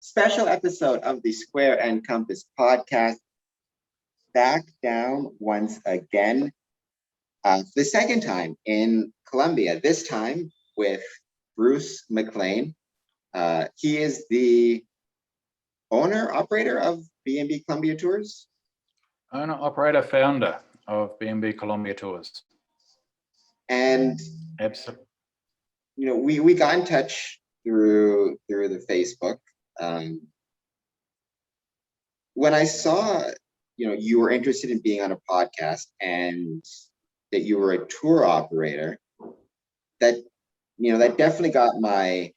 special episode of the Square and Compass podcast. Back down once again, the second time in Colombia, this time with Bruce McLean. He is the owner, operator of BnB Colombia Tours. Owner, operator, founder of BnB Colombia Tours. And absolutely, we got in touch through the Facebook. When I saw, you were interested in being on a podcast and that you were a tour operator, that definitely got me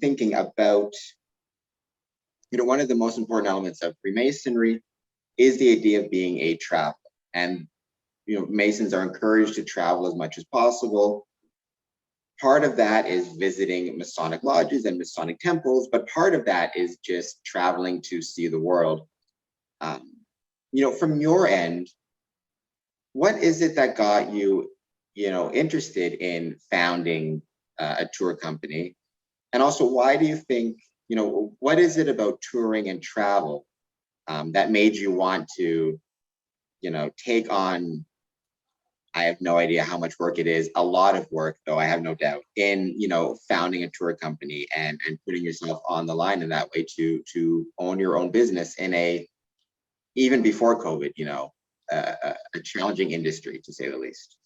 thinking about, one of the most important elements of Freemasonry is the idea of being a traveler. And, Masons are encouraged to travel as much as possible. Part of that is visiting Masonic lodges and Masonic temples, but part of that is just traveling to see the world. From your end, what is it that got you, interested in founding a tour company? And also, why do you think, what is it about touring and travel that made you want to, take on, I have no idea how much work it is, a lot of work, though, I have no doubt, in, founding a tour company and putting yourself on the line in that way to own your own business in even before COVID, a challenging industry, to say the least.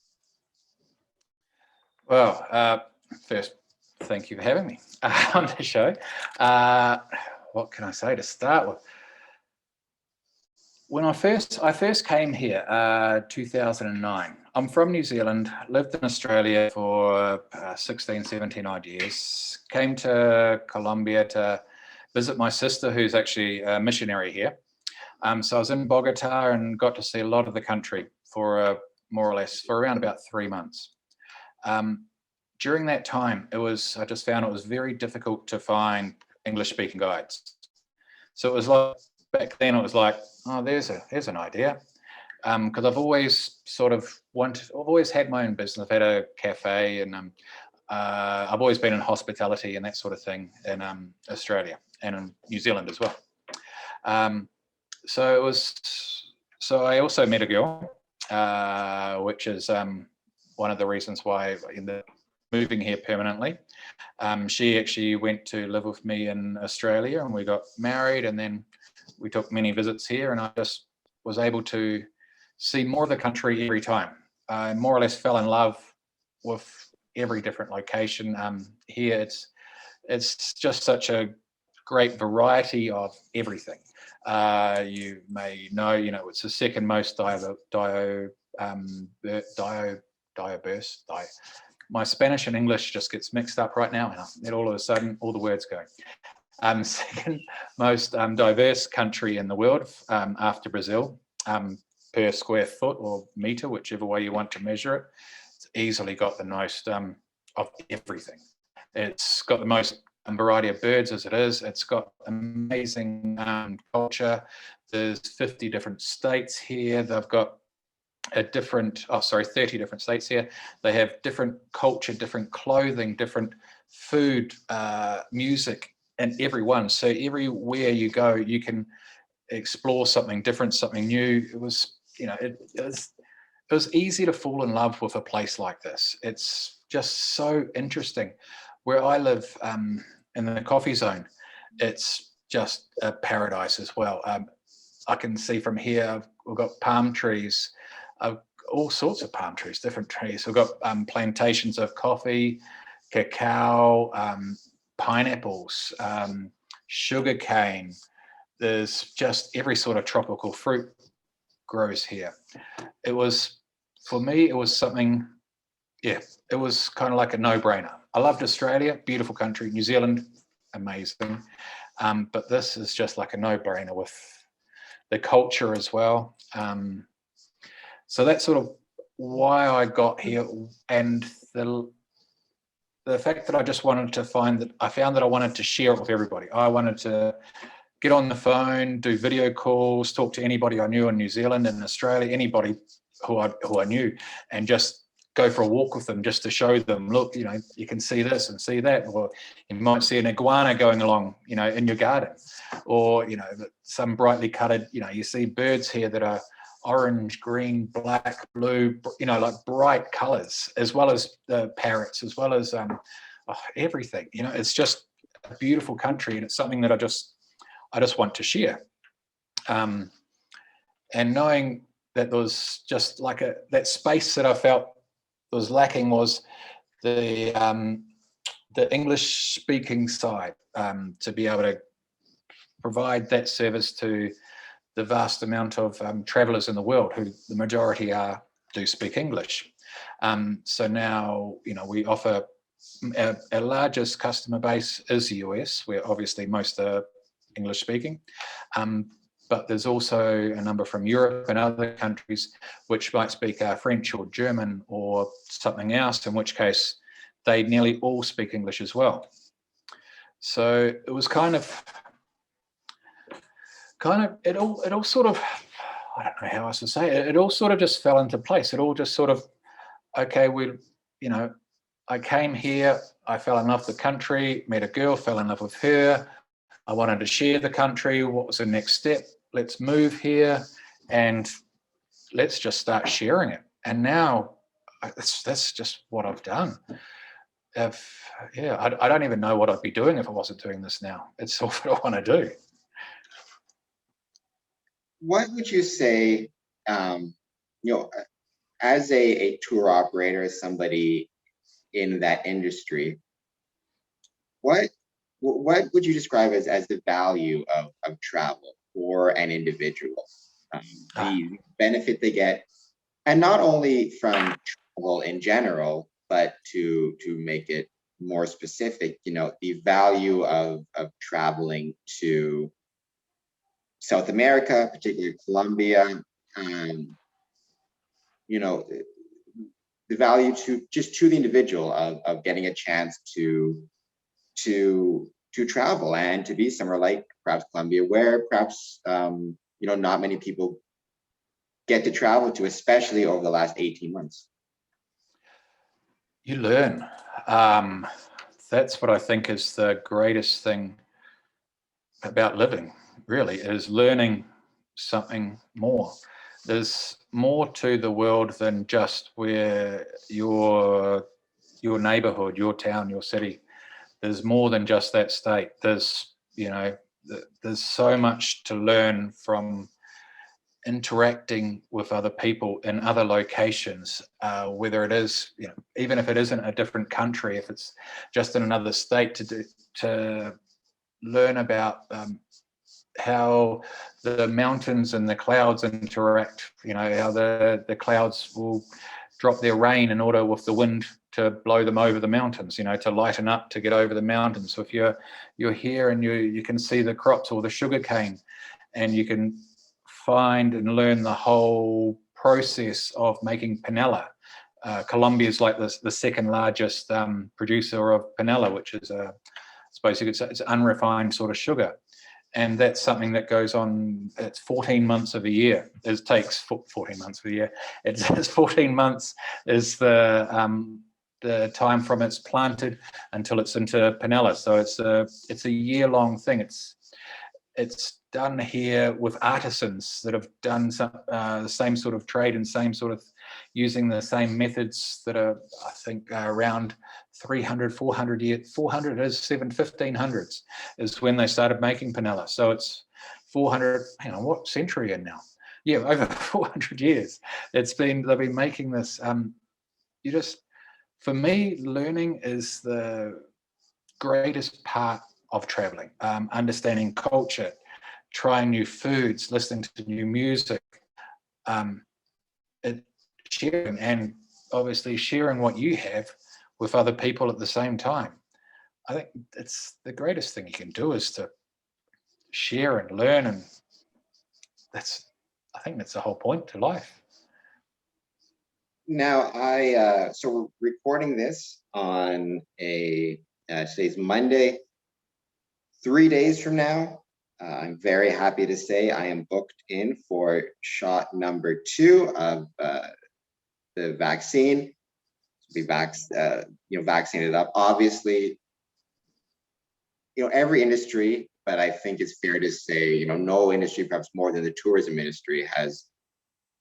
Well, first, thank you for having me on the show. What can I say to start with? When I first came here, 2009. I'm from New Zealand, lived in Australia for 16, 17 odd years. Came to Colombia to visit my sister, who's actually a missionary here. So I was in Bogota and got to see a lot of the country for around about 3 months. During that time, I just found it was very difficult to find English-speaking guides. So it was like, back then it was like, oh, there's an idea. Because I've always had my own business. I've had a cafe, and I've always been in hospitality and that sort of thing in Australia and in New Zealand as well. So I also met a girl, which is one of the reasons why I ended up moving here permanently. She actually went to live with me in Australia, and we got married, and then we took many visits here, and I just was able to see more of the country every time. I more or less fell in love with every different location. Here it's just such a great variety of everything. You may know, it's the second most diverse. My Spanish and English just gets mixed up right now, and all of a sudden, all the words go. Second most diverse country in the world after Brazil, per square foot or meter, whichever way you want to measure it. It's easily got the most of everything. It's got the most variety of birds as it is. It's got amazing culture. There's 50 different states here. They've got 30 different states here. They have different culture, different clothing, different food, music, and everyone. So everywhere you go, you can explore something different, something new. It was, it was easy to fall in love with a place like this. It's just so interesting. Where I live, in the coffee zone, it's just a paradise as well. I can see from here, we've got palm trees, all sorts of palm trees, different trees. We've got plantations of coffee, cacao, pineapples, sugar cane. There's just every sort of tropical fruit grows here. For me, it was something, it was kind of like a no-brainer. I loved Australia, beautiful country. New Zealand, amazing. But this is just like a no-brainer with the culture as well. So that's sort of why I got here, and the fact that I just wanted to found that I wanted to share it with everybody. I wanted to get on the phone, do video calls, talk to anybody I knew in New Zealand and Australia, anybody who I knew, and just go for a walk with them just to show them, look, you can see this and see that, or you might see an iguana going along, in your garden, or, some brightly colored, you see birds here that are orange, green, black, blue, like bright colors, as well as the parrots, as well as everything. It's just a beautiful country, and it's something that I just want to share. And knowing that there was just like that space that I felt was lacking was the English speaking side, to be able to provide that service to the vast amount of travelers in the world, who the majority do speak English. So now, we offer, our largest customer base is the US, where obviously most are English speaking. But there's also a number from Europe and other countries which might speak French or German or something else, in which case they nearly all speak English as well. So it was kind of it all sort of, I don't know how else to say it, it all sort of just fell into place. It all just sort of, okay, I came here, I fell in love with the country, met a girl, fell in love with her. I wanted to share the country. What was the next step? Let's move here and let's just start sharing it. And now that's just what I've done. I don't even know what I'd be doing if I wasn't doing this now. It's all what I want to do. What would you say, as a tour operator, as somebody in that industry, what would you describe as the value of travel for an individual? The benefit they get, and not only from travel in general, but to make it more specific, the value of traveling to South America, particularly Colombia, the value to the individual of getting a chance to travel and to be somewhere like perhaps Colombia, where perhaps not many people get to travel to, especially over the last 18 months. You learn. That's what I think is the greatest thing about living, really, is learning something more. There's more to the world than just where your neighborhood, your town, your city. There's more than just that state. There's so much to learn from interacting with other people in other locations, whether it is, even if it isn't a different country, if it's just in another state, to learn about how the mountains and the clouds interact, how the clouds will drop their rain in order with the wind to blow them over the mountains, to lighten up, to get over the mountains. So if you're here and you can see the crops or the sugar cane, and you can find and learn the whole process of making panela. Colombia is like the second largest producer of panela, which is I suppose you could say it's unrefined sort of sugar. And that's something that goes on, it's 14 months of a year. It takes 14 months of a year. It's 14 months is the time from it's planted until it's into panela. So it's a year-long thing. It's done here with artisans that have done the same sort of trade and same sort of using the same methods that are, I think, around 300, 400 years, 400 is 1500s is when they started making panela. So it's 400, hang on, what century in now? Yeah, over 400 years. They've been making this. For me, learning is the greatest part of traveling, understanding culture, trying new foods, listening to new music, sharing, and obviously sharing what you have with other people at the same time. I think it's the greatest thing you can do is to share and learn, and I think that's the whole point to life. Now, so we're recording this on today's Monday. 3 days from now, I'm very happy to say I am booked in for shot number 2 of the vaccine. vaccinated up. Obviously, every industry, but I think it's fair to say, no industry, perhaps more than the tourism industry, has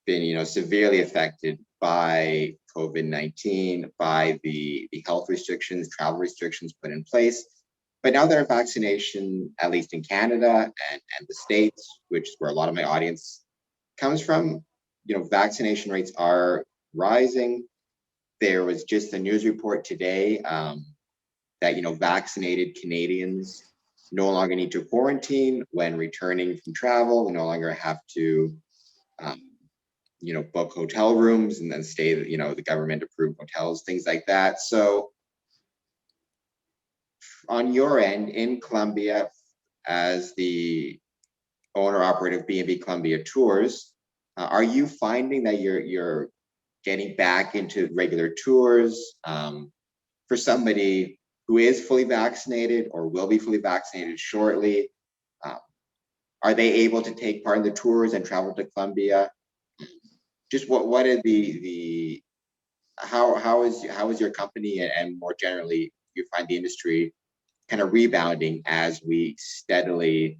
been, severely affected by COVID-19, by the health restrictions, travel restrictions put in place. But now that our vaccination, at least in Canada and the States, which is where a lot of my audience comes from, vaccination rates are rising. There was just a news report today that, vaccinated Canadians no longer need to quarantine when returning from travel. We no longer have to, book hotel rooms and then stay, the government approved hotels, things like that. So on your end in Colombia, as the owner operator of BnB Colombia Tours, are you finding that you're getting back into regular tours for somebody who is fully vaccinated or will be fully vaccinated shortly? Are they able to take part in the tours and travel to Colombia? Just what are how is your company and more generally you find the industry kind of rebounding as we steadily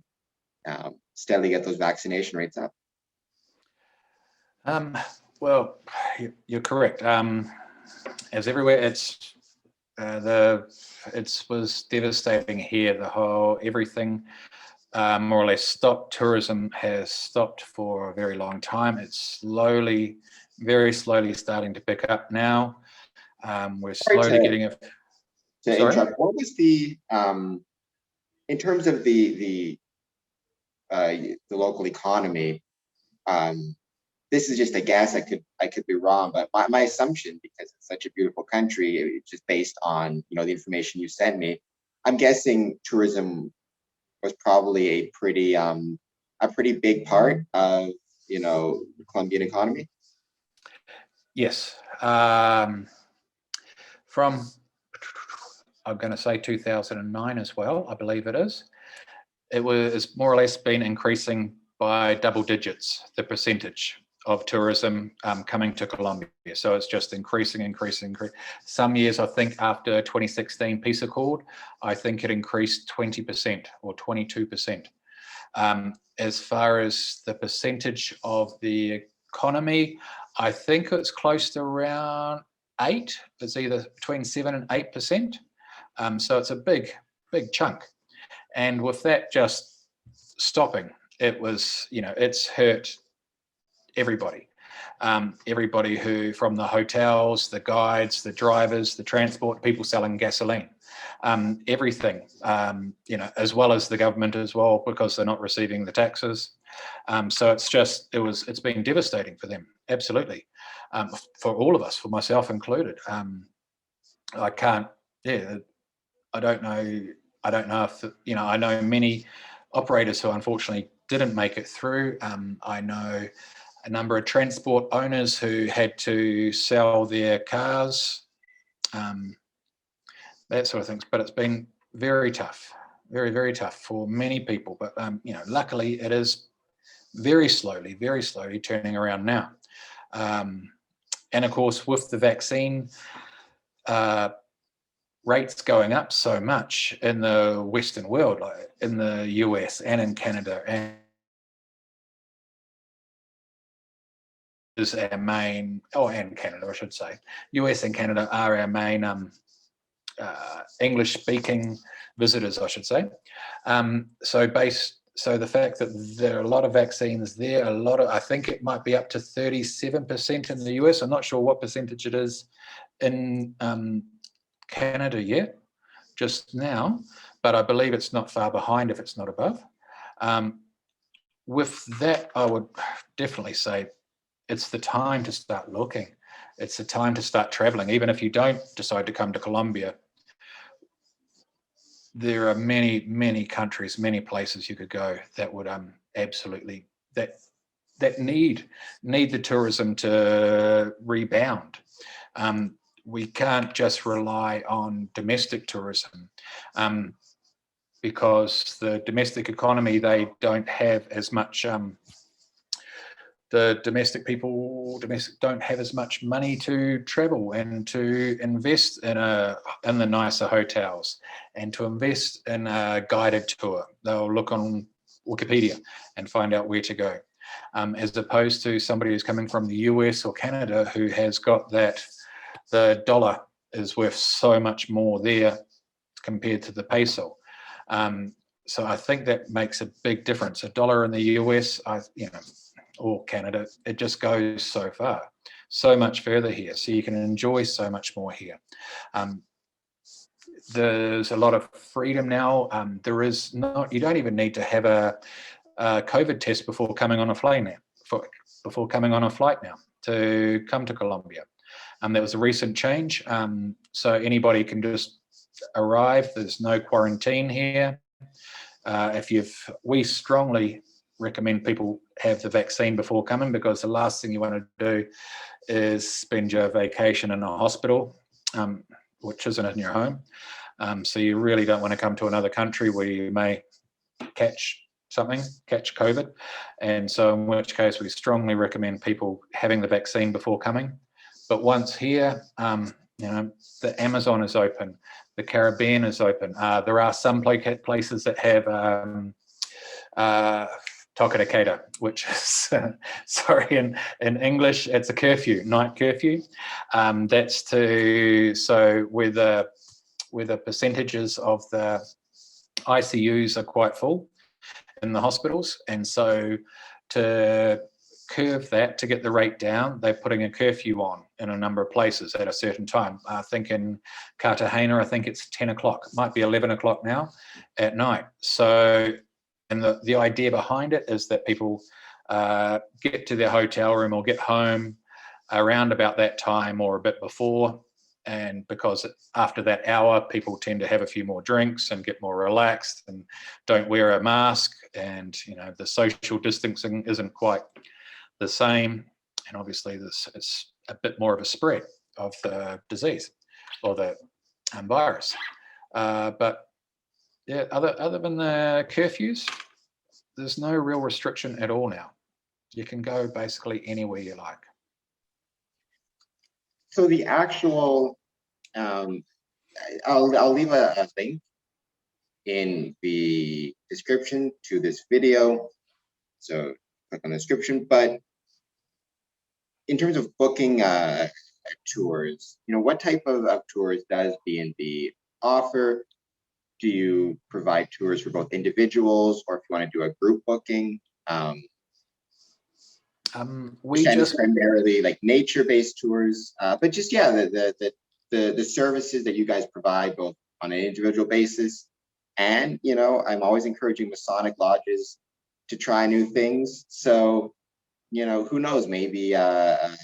get those vaccination rates up? Well, you're correct. As everywhere, it was devastating here. Everything more or less stopped. Tourism has stopped for a very long time. It's very slowly starting to pick up now. We're slowly getting it. To Sorry? interrupt, what was the in terms of the local economy? This is just a guess. I could be wrong, but my assumption, because it's such a beautiful country, just based on the information you sent me, I'm guessing tourism was probably a pretty big part of the Colombian economy. Yes. From I'm going to say 2009 as well, I believe it is. It's more or less been increasing by double digits, the percentage of tourism coming to Colombia. So it's just increasing. Some years, I think after 2016 peace accord, I think it increased 20% or 22%. As far as the percentage of the economy, I think it's close to around 8. It's either between 7 and 8%. So it's a big chunk. And with that just stopping, it's hurt everybody. Everybody who, from the hotels, the guides, the drivers, the transport, people selling gasoline, everything, as well as the government as well, because they're not receiving the taxes. So it's been devastating for them, absolutely, for all of us, for myself included. I don't know if, I know many operators who unfortunately didn't make it through. I know a number of transport owners who had to sell their cars, that sort of things. But it's been very tough, very, very tough for many people. But, luckily it is very slowly turning around now. And of course, with the vaccine rates going up so much in the Western world, like in the US and in Canada, and is our main, and Canada, I should say. US and Canada are our main English-speaking visitors, I should say. So the fact that there are a lot of vaccines there, I think it might be up to 37% in the US. I'm not sure what percentage it is in Canada yet, just now, but I believe it's not far behind if it's not above. With that, I would definitely say it's the time to start looking. It's the time to start traveling. Even if you don't decide to come to Colombia, there are many, many countries, many places you could go that would absolutely, that need the tourism to rebound. We can't just rely on domestic tourism because the domestic economy, they don't have as much the domestic don't have as much money to travel and to invest in the nicer hotels and to invest in a guided tour. They'll look on Wikipedia and find out where to go, as opposed to somebody who's coming from the US or Canada who has got that the dollar is worth so much more there compared to the peso. So I think that makes a big difference. A dollar in the US, or Canada, it just goes so far, so much further here. So you can enjoy so much more here. There's a lot of freedom now. You don't even need to have a COVID test before coming on a flight now to come to Colombia. That was a recent change. So anybody can just arrive. There's no quarantine here. We strongly recommend people have the vaccine before coming, because the last thing you want to do is spend your vacation in a hospital, which isn't in your home. So you really don't want to come to another country where you may catch COVID. And so in which case we strongly recommend people having the vaccine before coming. But once here, the Amazon is open, the Caribbean is open. There are some places that have toque de queda, which is, sorry, in English, it's a curfew, night curfew. That's where the percentages of the ICUs are quite full in the hospitals. And so to curve that, to get the rate down, they're putting a curfew on in a number of places at a certain time. I think in Cartagena, I think it's 10 o'clock, it might be 11 o'clock now at night. So, and the idea behind it is that people get to their hotel room or get home around about that time or a bit before. And because after that hour, people tend to have a few more drinks and get more relaxed and don't wear a mask. And, the social distancing isn't quite the same. And obviously it's a bit more of a spread of the disease or the virus. But yeah, other than the curfews, there's no real restriction at all now. You can go basically anywhere you like. So the actual, I'll leave a link in the description to this video. So click on the description. But in terms of booking tours, what type of tours does BnB offer? Do you provide tours for both individuals, or if you want to do a group booking? We just primarily like nature-based tours, but just the services that you guys provide both on an individual basis, and I'm always encouraging Masonic lodges to try new things. So who knows? Maybe a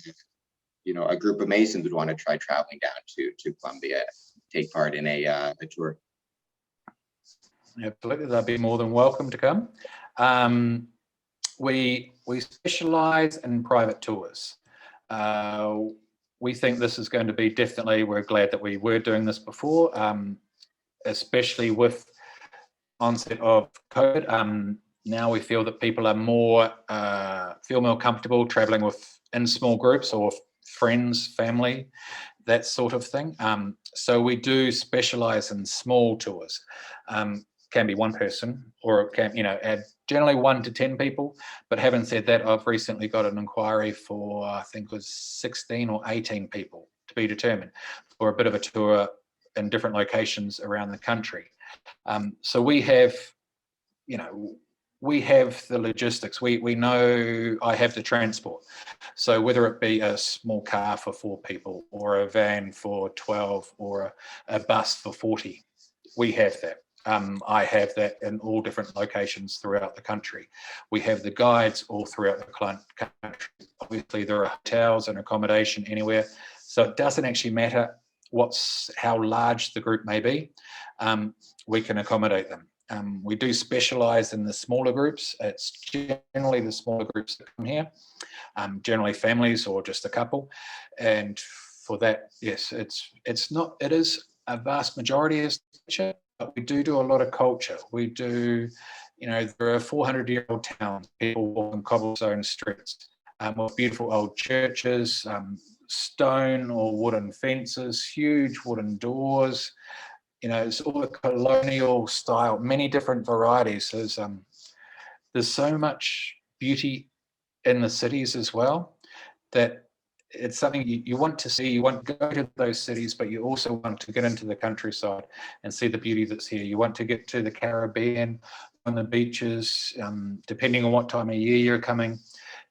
group of Masons would want to try traveling down to Colombia, take part in a tour. Absolutely, they'll be more than welcome to come. We specialize in private tours. We think this is going to be we're glad that we were doing this before, especially with onset of COVID. Now we feel that people are feel more comfortable traveling in small groups or friends, family, that sort of thing. So we do specialize in small tours. Can be one person, or it can, add generally 1 to 10 people. But having said that, I've recently got an inquiry for, I think it was 16 or 18 people to be determined for a bit of a tour in different locations around the country. So we have, we have the logistics. We know I have the transport. So whether it be a small car for 4 people or a van for 12 or a bus for 40, we have that. I have that in all different locations throughout the country. We have the guides all throughout the country. Obviously, there are hotels and accommodation anywhere. So it doesn't actually matter how large the group may be. We can accommodate them. We do specialize in the smaller groups. It's generally the smaller groups that come here, generally families or just a couple. And for that, yes, it is a vast majority is nature, but we do a lot of culture. We do, there are 400-year-old towns, people walk on cobblestone streets. with beautiful old churches, stone or wooden fences, huge wooden doors. You know, it's all the colonial style, many different varieties. There's so much beauty in the cities as well that it's something you want to see. You want to go to those cities, but you also want to get into the countryside and see the beauty that's here. You want to get to the Caribbean, on the beaches, depending on what time of year you're coming.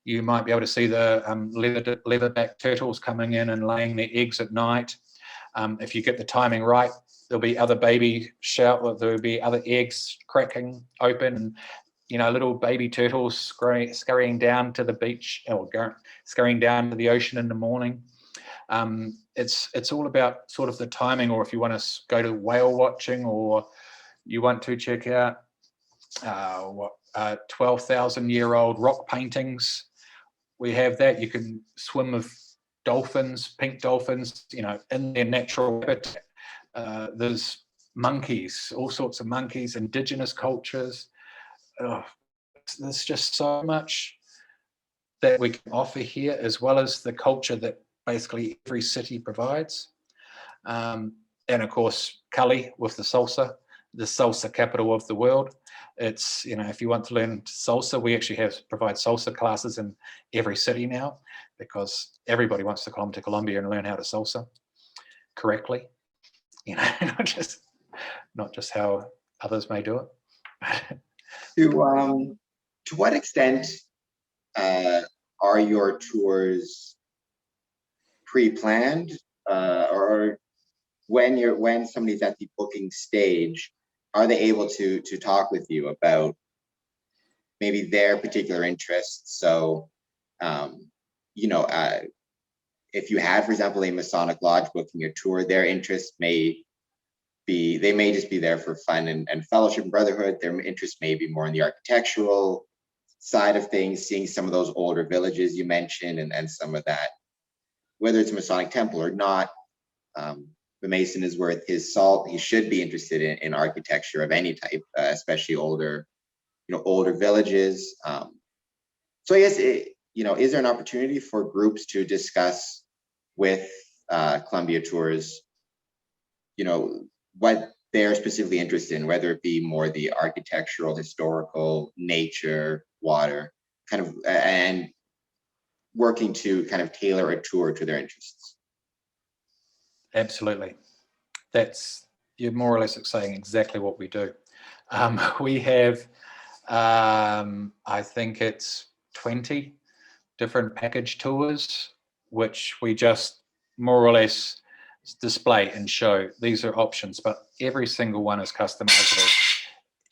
You might be able to see the leatherback turtles coming in and laying their eggs at night. If you get the timing right, there'll be other baby shout, there'll be other eggs cracking open, and you know, little baby turtles scurrying down to the beach or scurrying down to the ocean in the morning. It's all about sort of the timing, or if you want to go to whale watching, or you want to check out 12,000-year-old rock paintings. We have that. You can swim with dolphins, pink dolphins, you know, in their natural habitat. There's monkeys, all sorts of monkeys, indigenous cultures. There's just so much that we can offer here, as well as the culture that basically every city provides. And of course, Cali with the salsa capital of the world. It's, you know, if you want to learn salsa, we actually provide salsa classes in every city now, because everybody wants to come to Colombia and learn how to salsa correctly. You know, not just how others may do it. To what extent are your tours pre-planned, or when somebody's at the booking stage, are they able to talk with you about maybe their particular interests? So, you know, if you had, for example, a Masonic lodge booking your tour, their interests may be, they may just be there for fun and fellowship and brotherhood. Their interest may be more in the architectural side of things, seeing some of those older villages you mentioned, and some of that, whether it's a Masonic temple or not. The Mason is worth his salt. He should be interested in architecture of any type, especially older, you know, older villages. So I guess, you know, is there an opportunity for groups to discuss with Columbia Tours, you know, what they're specifically interested in, whether it be more the architectural, historical, nature, water, kind of, and working to kind of tailor a tour to their interests? Absolutely. You're more or less saying exactly what we do. We have, I think it's 20 different package tours, which we just more or less display and show. These are options, but every single one is customizable.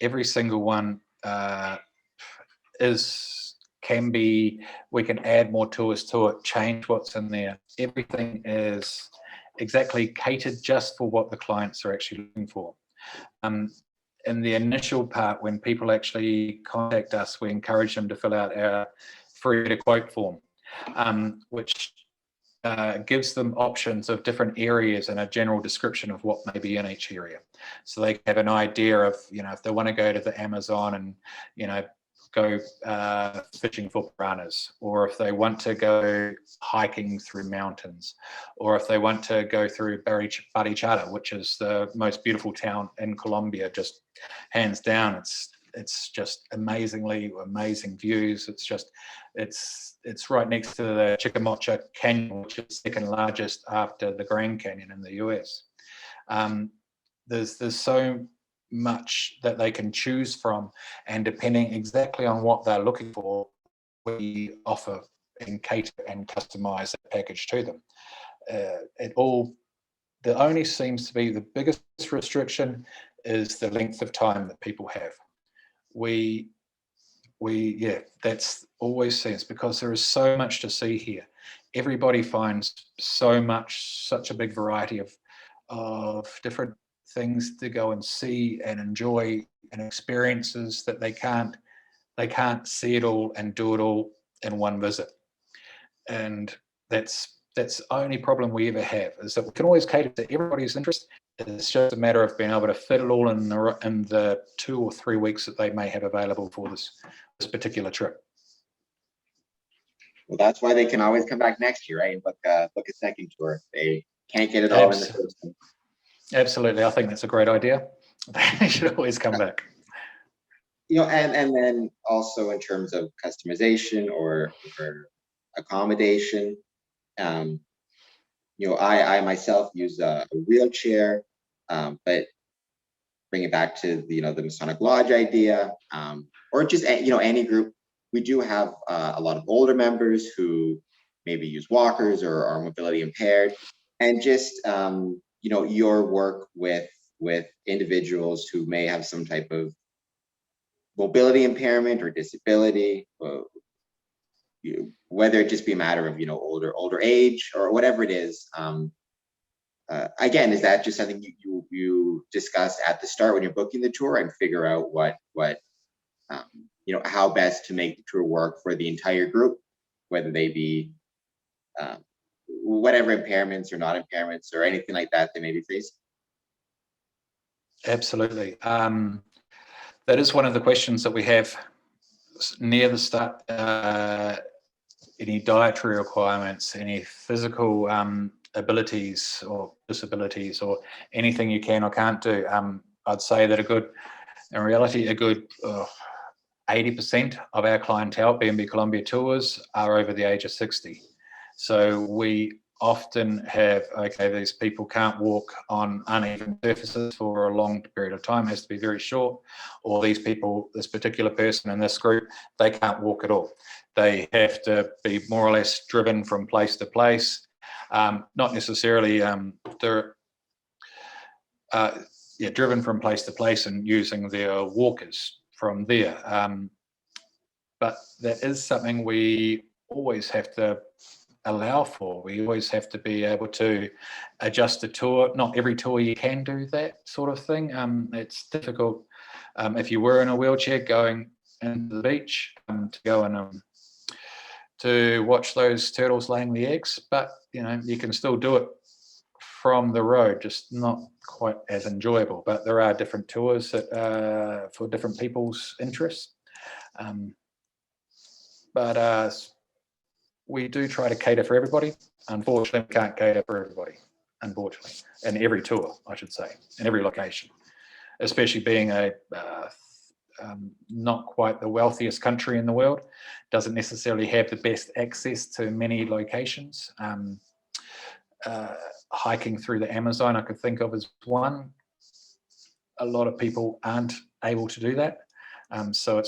Every single one we can add more tours to it, change what's in there. Everything is exactly catered just for what the clients are actually looking for. In the initial part, when people actually contact us, we encourage them to fill out our free to quote form, which gives them options of different areas and a general description of what may be in each area. So they have an idea of, you know, if they want to go to the Amazon and, you know, go fishing for piranhas, or if they want to go hiking through mountains, or if they want to go through Barichara, which is the most beautiful town in Colombia, just hands down. It's just amazing views. It's right next to the Chicamocha Canyon, which is the second largest after the Grand Canyon in the US. There's so much that they can choose from, and depending exactly on what they're looking for, we offer and cater and customize the package to them. The only seems to be the biggest restriction is the length of time that people have. That's always sense, because there is so much to see here. Everybody finds such a big variety of different things to go and see and enjoy, and experiences that they can't see it all and do it all in one visit. And that's the only problem we ever have, is that we can always cater to everybody's interest. It's just a matter of being able to fit it all in the 2 or 3 weeks that they may have available for this particular trip. Well, that's why they can always come back next year, right? And book a second tour. They can't get it all in the Abs- first one. Absolutely. I think that's a great idea. They should always come back. And then also in terms of customization or accommodation, um, I myself use a wheelchair, but bring it back to the Masonic Lodge idea, or just any group. We do have a lot of older members who maybe use walkers or are mobility impaired, and just your work with individuals who may have some type of mobility impairment or disability, whether it just be a matter of older age or whatever it is. Again, is that just something you discuss at the start when you're booking the tour and figure out what how best to make the tour work for the entire group, whether they be whatever impairments or not impairments or anything like that they may be facing? Absolutely. That is one of the questions that we have near the start. Any dietary requirements, any physical abilities or disabilities, or anything you can or can't do. I'd say that in reality, a good 80% of our clientele, BnB Colombia tours, are over the age of 60. So we often have, these people can't walk on uneven surfaces for a long period of time, it has to be very short, or these people, this particular person in this group, they can't walk at all. They have to be more or less driven from place to place, not necessarily driven from place to place and using their walkers from there. But that is something we always have to allow for. We always have to be able to adjust the tour. Not every tour you can do that sort of thing. It's difficult if you were in a wheelchair going into the beach to go and to watch those turtles laying the eggs, but you can still do it from the road, just not quite as enjoyable. But there are different tours that for different people's interests. But we do try to cater for everybody. Unfortunately, we can't cater for everybody, unfortunately, in every tour, I should say, in every location, especially being a not quite the wealthiest country in the world, doesn't necessarily have the best access to many locations. Hiking through the Amazon, I could think of as one. A lot of people aren't able to do that. So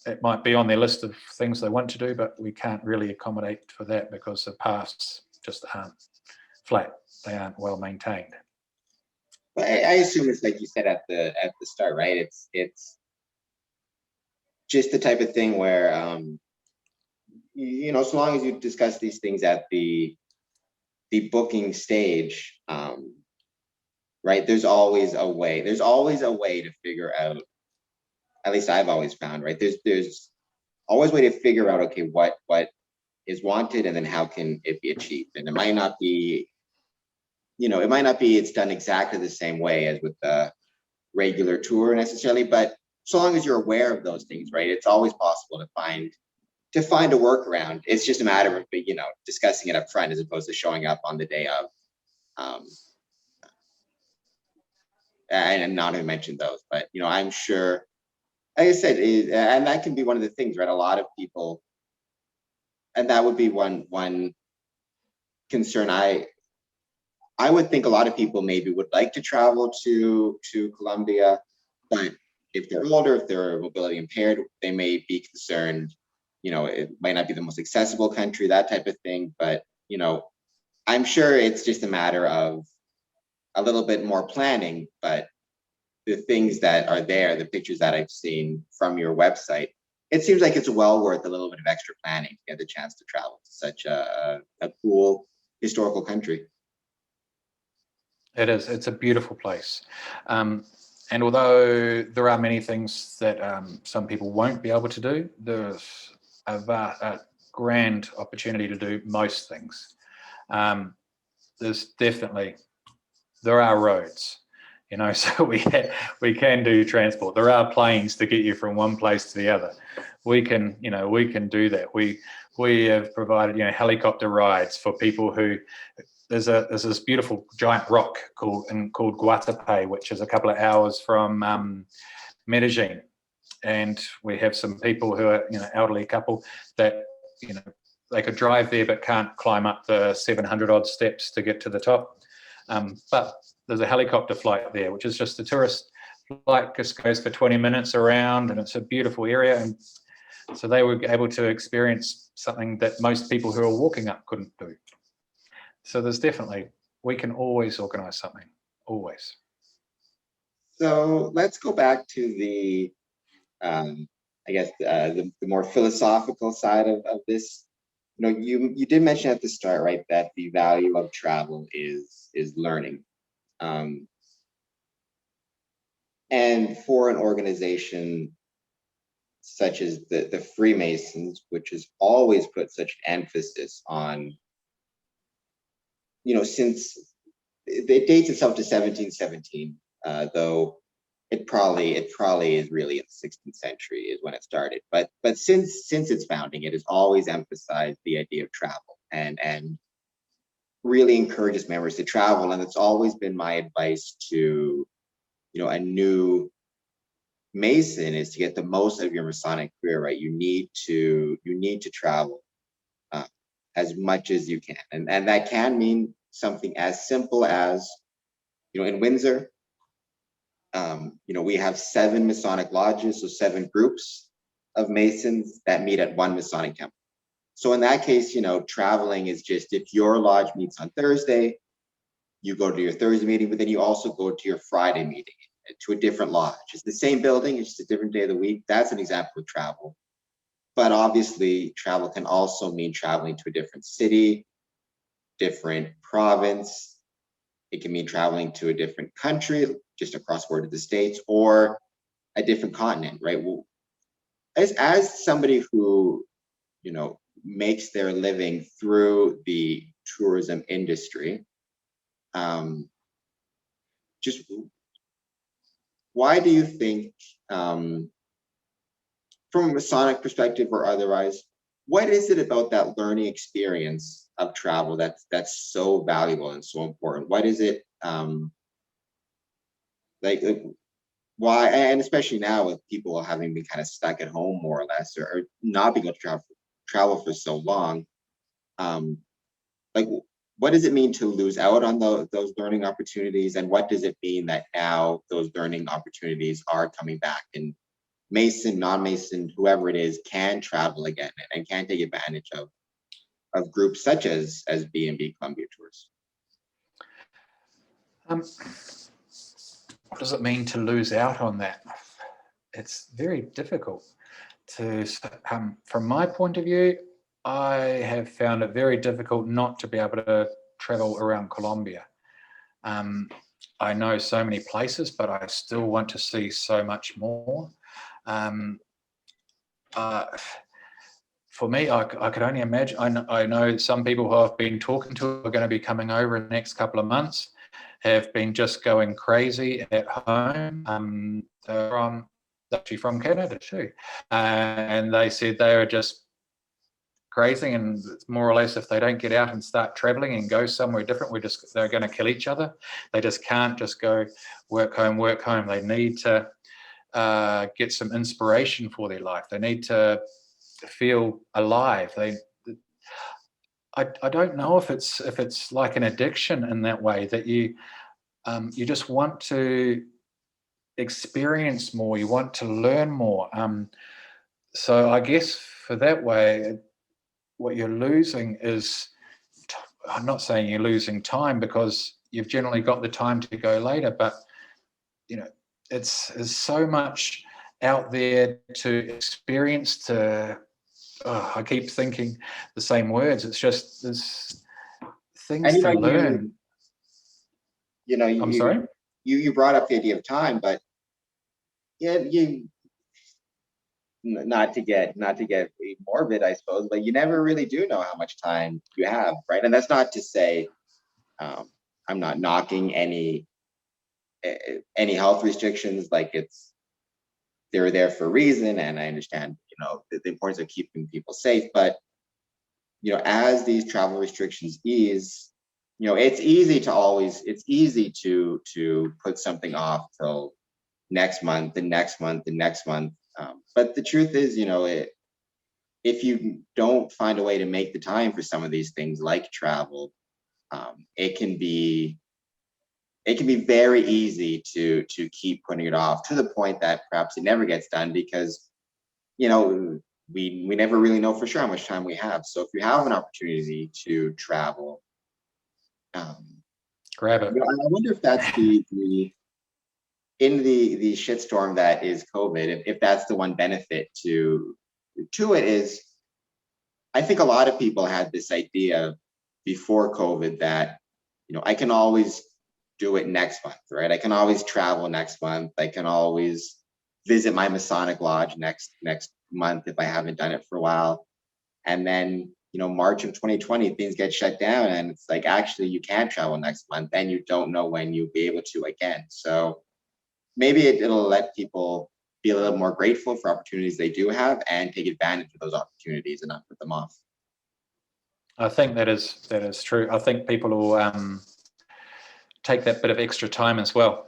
it might be on their list of things they want to do, but we can't really accommodate for that because the paths just aren't flat. They aren't well maintained. Well, I assume it's like you said at the start, right? It's just the type of thing where so long as you discuss these things at the booking stage, right? There's always a way. There's always a way to figure out. At least I've always found, right? There's always a way to figure out, okay, what is wanted, and then how can it be achieved. And it might not be, it's done exactly the same way as with the regular tour necessarily, but so long as you're aware of those things, right? It's always possible to find a workaround. It's just a matter of discussing it up front as opposed to showing up on the day of. And not to mention those, but I'm sure, like I said, and that can be one of the things, right? A lot of people, and that would be one concern. I would think a lot of people maybe would like to travel to Colombia, but if they're older, if they're mobility impaired, they may be concerned. It might not be the most accessible country, that type of thing. But I'm sure it's just a matter of a little bit more planning. But the things that are there, the pictures that I've seen from your website, it seems like it's well worth a little bit of extra planning to get the chance to travel to such a cool historical country. It is. It's a beautiful place. And although there are many things that some people won't be able to do, there's a grand opportunity to do most things. There are roads, so we can do transport. There are planes to get you from one place to the other. We can do that. We we have provided, helicopter rides for people who, there's this beautiful giant rock called Guatape, which is a couple of hours from Medellin. And we have some people who are, elderly couple that, they could drive there but can't climb up the 700 odd steps to get to the top. But there's a helicopter flight there, which is just a tourist flight, just goes for 20 minutes around, and it's a beautiful area. And so they were able to experience something that most people who are walking up couldn't do. So there's definitely, we can always organize something, always. So let's go back to the, I guess, the more philosophical side of this. You did mention at the start, right, that the value of travel is learning. And for an organization such as the Freemasons, which has always put such emphasis on, since it dates itself to 1717, though it probably is really in the 16th century is when it started. But since its founding, it has always emphasized the idea of travel and really encourages members to travel. And it's always been my advice to, a new Mason is to get the most of your Masonic career, right? You need to travel as much as you can, and that can mean something as simple as, in Windsor, we have 7 Masonic lodges, so 7 groups of Masons that meet at one Masonic temple. So in that case, traveling is just, if your lodge meets on Thursday, you go to your Thursday meeting, but then you also go to your Friday meeting to a different lodge. It's the same building, it's just a different day of the week. That's an example of travel. But obviously, travel can also mean traveling to a different city, different province. It can mean traveling to a different country, just across border to the States, or a different continent, right? Well, as somebody who, makes their living through the tourism industry, just why do you think, from a Masonic perspective or otherwise, what is it about that learning experience of travel that's so valuable and so important? What is it, like why, and especially now with people having been kind of stuck at home more or less, or not being able to travel for so long, like what does it mean to lose out on those learning opportunities, and what does it mean that now those learning opportunities are coming back, and Mason, non-Mason, whoever it is, can travel again and can take advantage of groups such as BnB Colombia tours? What does it mean to lose out on that? It's very difficult to, from my point of view, I have found it very difficult not to be able to travel around Colombia. I know so many places, but I still want to see so much more. For me, I could only imagine. I know some people who I've been talking to are going to be coming over in the next couple of months, have been just going crazy at home. They're actually from Canada too, and they said they are just crazy, and more or less, if they don't get out and start traveling and go somewhere different, they're going to kill each other. They just can't just go work home. They need to get some inspiration for their life. They need to feel alive. I don't know if it's like an addiction in that way, that you just want to experience more, you want to learn more. So I guess for that way, what you're losing is, I'm not saying you're losing time, because you've generally got the time to go later, but it's so much out there to experience, I keep thinking the same words. It's just there's things to learn. I'm sorry? You brought up the idea of time, but yeah, not to get morbid, I suppose, but you never really do know how much time you have, right? And that's not to say, I'm not knocking any health restrictions. Like, they're there for a reason, and I understand, the importance of keeping people safe. But as these travel restrictions ease, it's easy to put something off till next month and next month and next month. But the truth is, if you don't find a way to make the time for some of these things like travel, it can be very easy to keep putting it off to the point that perhaps it never gets done because we never really know for sure how much time we have. So if you have an opportunity to travel, grab it. I wonder if that's in the shitstorm that is COVID, if that's the one benefit to it is, I think a lot of people had this idea before COVID that, I can always do it next month, right? I can always travel next month. I can always visit my Masonic lodge next month if I haven't done it for a while. And then, March of 2020, things get shut down and it's like, actually, you can't travel next month and you don't know when you'll be able to again. So maybe it'll let people be a little more grateful for opportunities they do have and take advantage of those opportunities and not put them off. I think that is true. I think people will take that bit of extra time as well.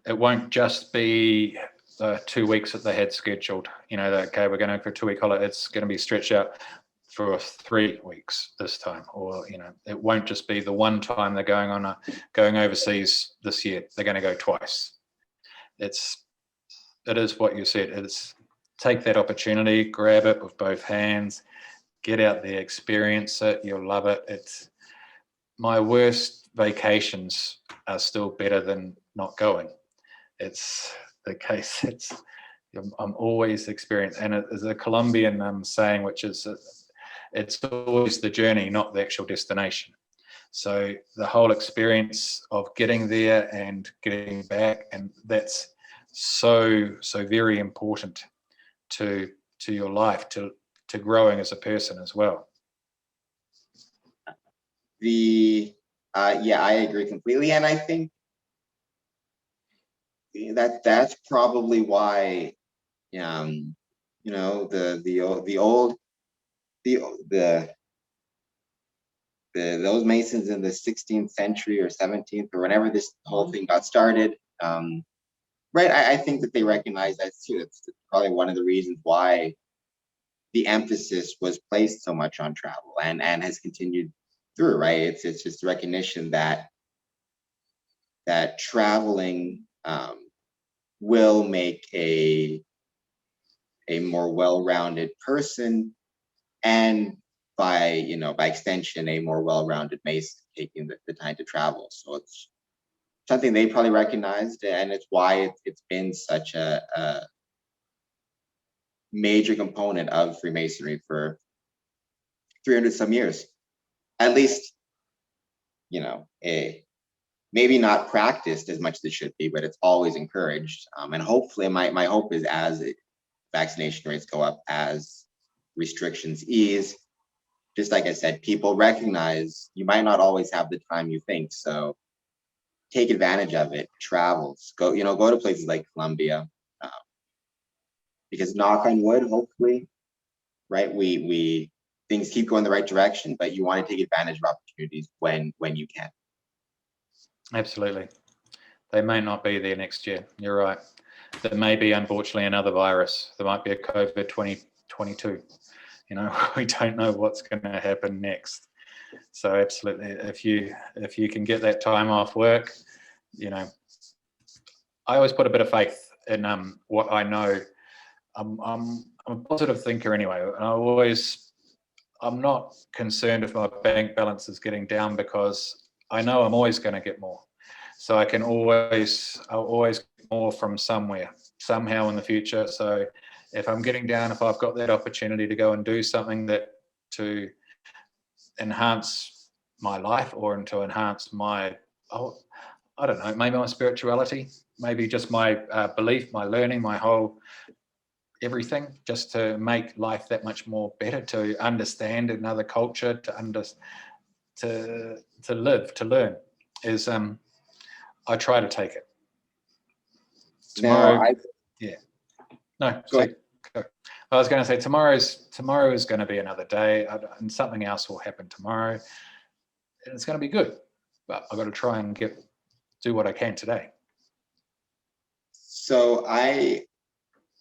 It won't just be the 2 weeks that they had scheduled. That, okay, we're going to go for a 2-week holiday. It's going to be stretched out for 3 weeks this time, or it won't just be the one time they're going overseas this year. They're going to go twice. It is what you said. It's take that opportunity, grab it with both hands, get out there, experience it. You'll love it. It's my worst vacations are still better than not going. It's the case. I'm always experienced, and it is a Colombian saying, which is it's always the journey, not the actual destination. So the whole experience of getting there and getting back, and that's so very important to your life, to growing as a person as well. Yeah, I agree completely, and I think that's probably why those Masons in the 16th century or 17th or whenever this whole thing got started, right? I think that they recognize that too. It's probably one of the reasons why the emphasis was placed so much on travel and has continued through, right? It's just recognition that traveling will make a more well-rounded person, and by extension, a more well-rounded Mason taking the time to travel. So it's something they probably recognized, and it's why it's been such a major component of Freemasonry for 300 some years, at least. Maybe not practiced as much as it should be, but it's always encouraged. And hopefully, my hope is as vaccination rates go up, as restrictions ease, just like I said, people recognize you might not always have the time you think. So take advantage of it. Travels, go to places like Colombia, because knock on wood, hopefully, right? We things keep going the right direction, but you want to take advantage of opportunities when you can. Absolutely. They may not be there next year. You're right. There may be, unfortunately, another virus. There might be a COVID 2022. We don't know what's going to happen next. So absolutely, if you can get that time off work, I always put a bit of faith in what I know. I'm a positive thinker anyway, and I'm not concerned if my bank balance is getting down, because I know I'm always going to get more. So I'll always get more from somewhere, somehow in the future. So if I'm getting down, if I've got that opportunity to go and do something to enhance my life, or to enhance my, I don't know, maybe my spirituality, maybe just my belief, my learning, my whole everything, just to make life that much more better, to understand another culture, to live, to learn, is I try to take it. Tomorrow, Now, yeah. No, go ahead. go. I was going to say tomorrow is going to be another day, and something else will happen tomorrow, and it's going to be good. But I've got to try and do what I can today. So I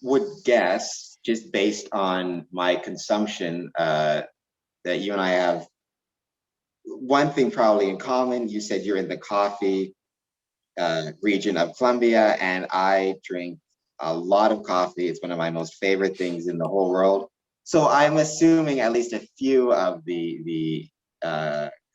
would guess, just based on my consumption, that you and I have one thing probably in common. You said you're in the coffee region of Colombia, and I drink a lot of coffee. It's one of my most favorite things in the whole world. So I'm assuming at least a few of the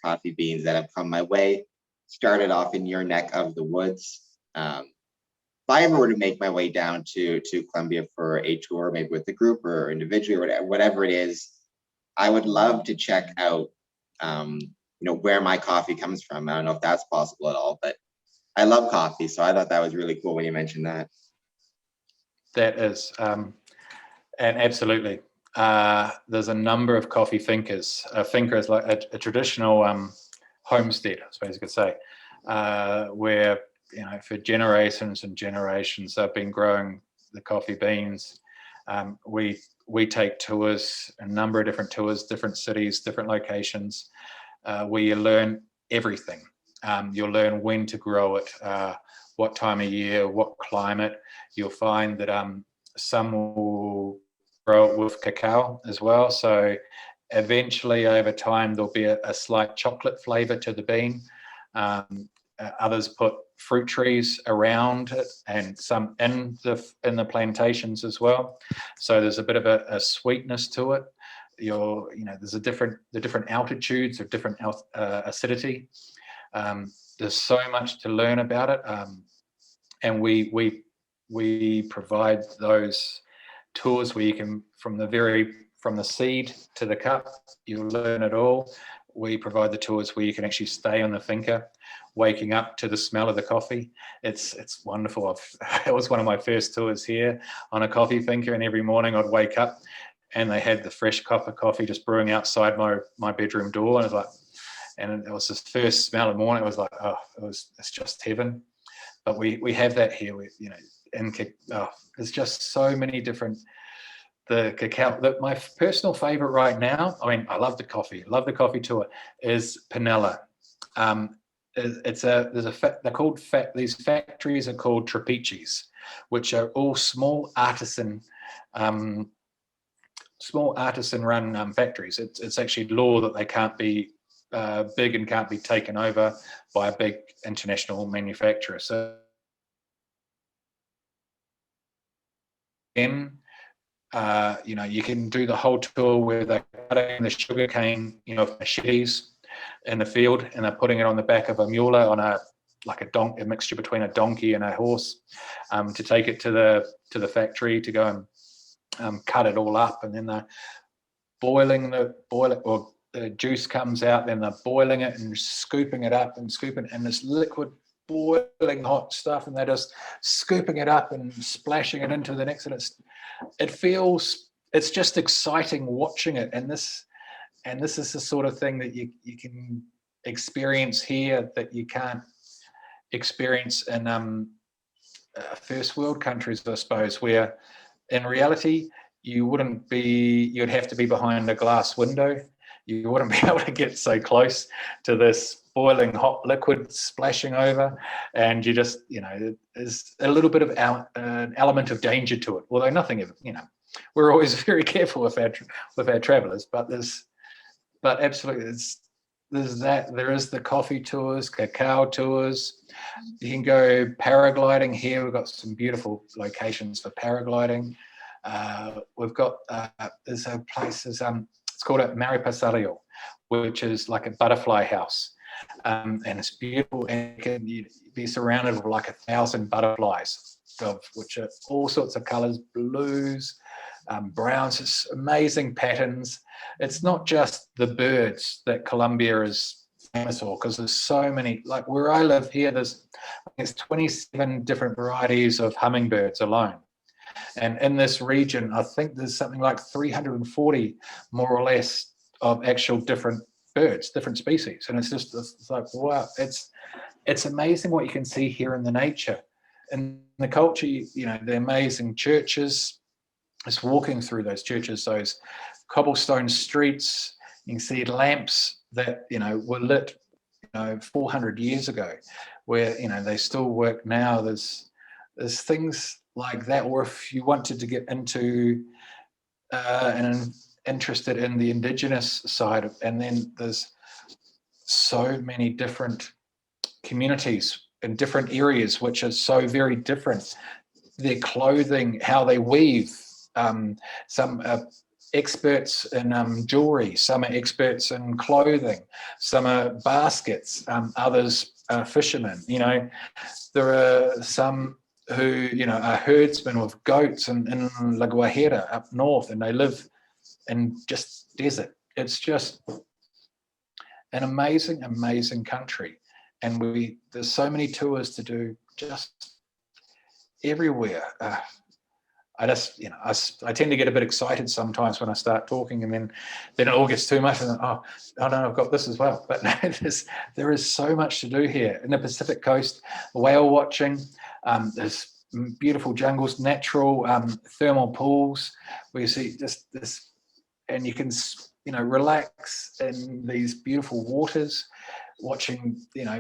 coffee beans that have come my way started off in your neck of the woods. If I ever were to make my way down to Colombia for a tour, maybe with a group or individually or whatever it is, I would love to check out, where my coffee comes from. I don't know if that's possible at all, but I love coffee, so I thought that was really cool when you mentioned that. That is, and absolutely. There's a number of coffee thinkers. A thinker is like a traditional homestead, I suppose you could say, where for generations and generations they've been growing the coffee beans. We take tours, a number of different tours, different cities, different locations, where you learn everything. You'll learn when to grow it, what time of year, what climate. You'll find that some will grow it with cacao as well. So eventually over time, there'll be a slight chocolate flavor to the bean. Others put fruit trees around it, and some in the plantations as well. So there's a bit of a sweetness to it. There's the different altitudes of different acidity. There's so much to learn about it, and we provide those tours where you can, from the seed to the cup, you'll learn it all. We provide the tours where you can actually stay on the finca, waking up to the smell of the coffee. It's wonderful. It was one of my first tours here on a coffee finca, and every morning I'd wake up and they had the fresh cup of coffee just brewing outside my bedroom door, and it was this first smell of the morning. It was like, it's just heaven. But we have that here. There's just so many different. The cacao. My personal favorite right now, I love the coffee tour, is Panela. These factories are called trapiches, which are all small artisan run factories. It's actually law that they can't be big and can't be taken over by a big international manufacturer. So you can do the whole tour where they're cutting the sugar cane, machetes in the field, and they're putting it on the back of a mule on a mixture between a donkey and a horse, to take it to the factory to go and cut it all up, and then they're the juice comes out, then they're boiling it and scooping it up and this liquid boiling hot stuff, and they're just scooping it up and splashing it into the next, and it's just exciting watching it, and this is the sort of thing that you can experience here that you can't experience in first world countries, I suppose, where in reality you'd have to be behind a glass window. You wouldn't be able to get so close to this boiling hot liquid splashing over, and you just, there's a little bit of an element of danger to it. Although nothing of, we're always very careful with our travellers, but absolutely there is the coffee tours, cacao tours. You can go paragliding here. We've got some beautiful locations for paragliding. We've got there's a place, it's called a Mariposario, which is like a butterfly house, and it's beautiful, and you'd be surrounded with like 1,000 butterflies, which are all sorts of colors, blues, browns, it's amazing patterns. It's not just the birds that Colombia is famous for, because there's so many, like where I live here, there's 27 different varieties of hummingbirds alone. And in this region, I think there's something like 340 more or less of actual different birds, different species. And it's like, wow, it's amazing what you can see here in the nature. And the culture, the amazing churches, just walking through those churches, those cobblestone streets, you can see lamps that, you know, were lit, you know, 400 years ago, where, you know, they still work now. There's things like that. Or if you wanted to get into and interested in the indigenous side, and then there's so many different communities in different areas which are so very different. Their clothing, how they weave. Some are experts in jewelry, some are experts in clothing, some are baskets, others are fishermen. You know, there are some who, you know, are herdsmen with goats in La Guajira up north, and they live in just desert. It's just an amazing, amazing country. And there's so many tours to do just everywhere. I just, you know, I tend to get a bit excited sometimes when I start talking, and then it all gets too much, and then, oh no, I've got this as well. But no, there is so much to do here in the Pacific coast. Whale watching, there's beautiful jungles, natural thermal pools where you see just this, and you can, you know, relax in these beautiful waters, watching, you know,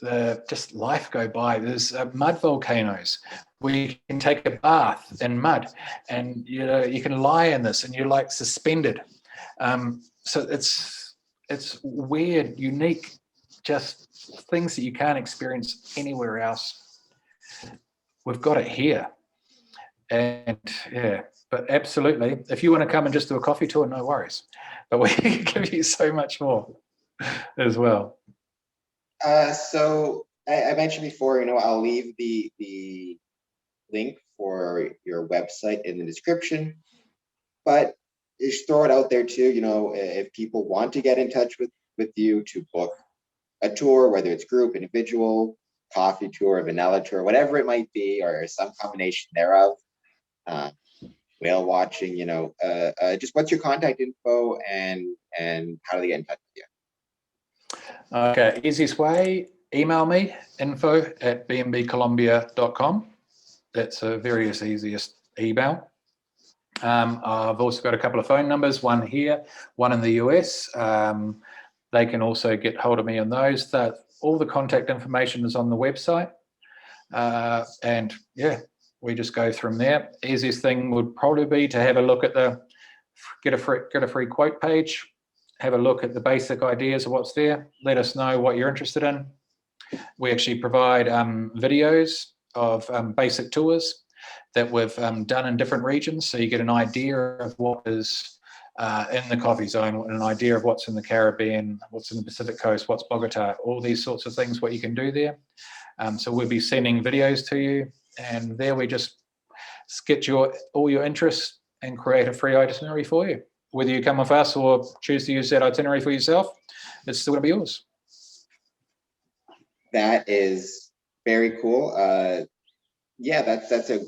the just life go by. There's mud volcanoes where you can take a bath in mud, and, you know, you can lie in this and you're like suspended. So it's weird, unique, just things that you can't experience anywhere else. We've got it here. And yeah, but absolutely, if you want to come and just do a coffee tour, no worries, but we can give you so much more as well. So I mentioned before, you know, I'll leave the link for your website in the description, but just throw it out there too. You know, if people want to get in touch with you to book a tour, whether it's group, individual, coffee tour, vanilla tour, whatever it might be, or some combination thereof, whale watching, you know, just what's your contact info and how do they get in touch with you? Okay, easiest way, email me, info@bnbcolombia.com. That's a very easiest email. I've also got a couple of phone numbers, one here, one in the US. They can also get hold of me on those. All the contact information is on the website. And yeah, we just go from there. Easiest thing would probably be to have a look at get a free quote page, have a look at the basic ideas of what's there, let us know what you're interested in. We actually provide videos of basic tours that we've done in different regions, so you get an idea of what is in the coffee zone, an idea of what's in the Caribbean, what's in the Pacific coast, what's Bogota, all these sorts of things, what you can do there. So we'll be sending videos to you, and there we just sketch all your interests and create a free itinerary for you. Whether you come with us or choose to use that itinerary for yourself, it's still going to be yours. That is very cool. Yeah, that's a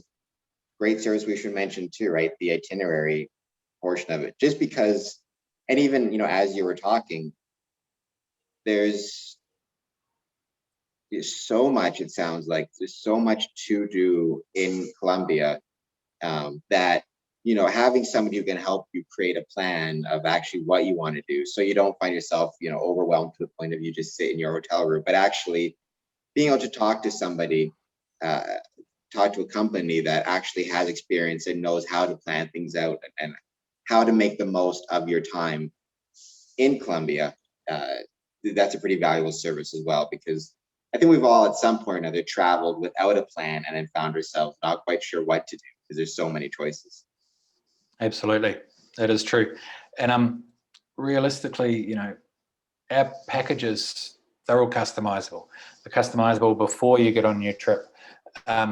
great service we should mention too, right? The itinerary portion of it, just because, and even, you know, as you were talking, there's so much, it sounds like there's so much to do in Colombia, that, you know, having somebody who can help you create a plan of actually what you want to do, so you don't find yourself, you know, overwhelmed to the point of you just sit in your hotel room, but actually being able to talk to somebody, talk to a company that actually has experience and knows how to plan things out and how to make the most of your time in Colombia. That's a pretty valuable service as well, because I think we've all at some point or another traveled without a plan and then found ourselves not quite sure what to do because there's so many choices. Absolutely, that is true. And realistically, you know, our packages, they're all customizable. They're customizable before you get on your trip.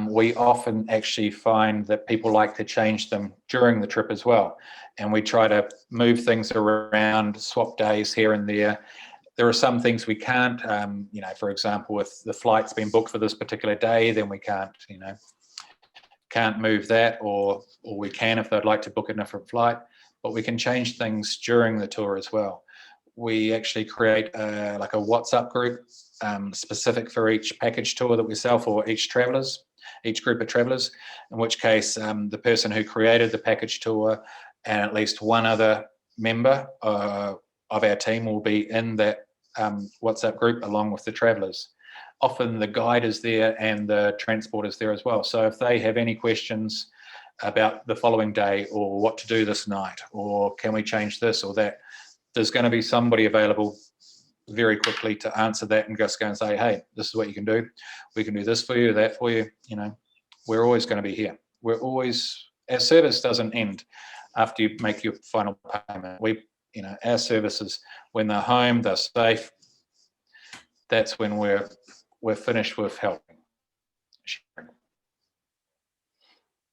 We often actually find that people like to change them during the trip as well. And we try to move things around, swap days here and there. There are some things we can't, you know, for example, if the flight's been booked for this particular day, then we can't, you know, can't move that, or we can if they'd like to book a different flight, but we can change things during the tour as well. We actually create like a WhatsApp group specific for each package tour that we sell for each travelers, each group of travelers, in which case the person who created the package tour and at least one other member of our team will be in that WhatsApp group along with the travelers. Often the guide is there and the transport is there as well. So if they have any questions about the following day or what to do this night, or can we change this or that, there's going to be somebody available very quickly to answer that and just go and say, hey, this is what you can do. We can do this for you, that for you. You know, we're always going to be here. We're always, our service doesn't end after you make your final payment. Our services, when they're home, they're safe. That's when we're finished with helping.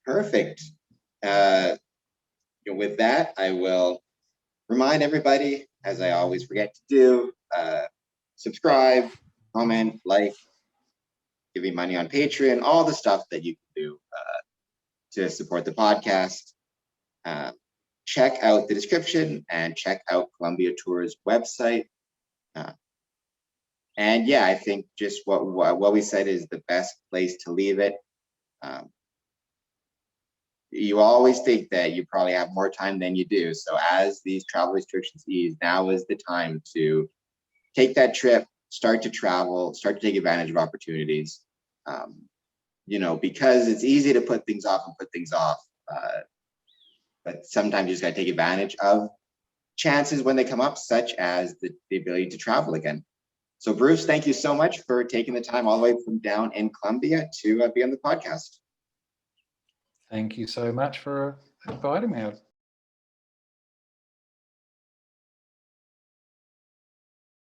Perfect. With that, I will remind everybody, as I always forget to do, subscribe, comment, like, give me money on Patreon, all the stuff that you can do to support the podcast. Check out the description and check out Colombia Tour's website. And yeah, I think just what we said is the best place to leave it. You always think that you probably have more time than you do. So as these travel restrictions ease, now is the time to take that trip, start to travel, start to take advantage of opportunities. Because it's easy to put things off. But sometimes you just got to take advantage of chances when they come up, such as the ability to travel again. So Bruce, thank you so much for taking the time all the way from down in Colombia to be on the podcast. Thank you so much for inviting me.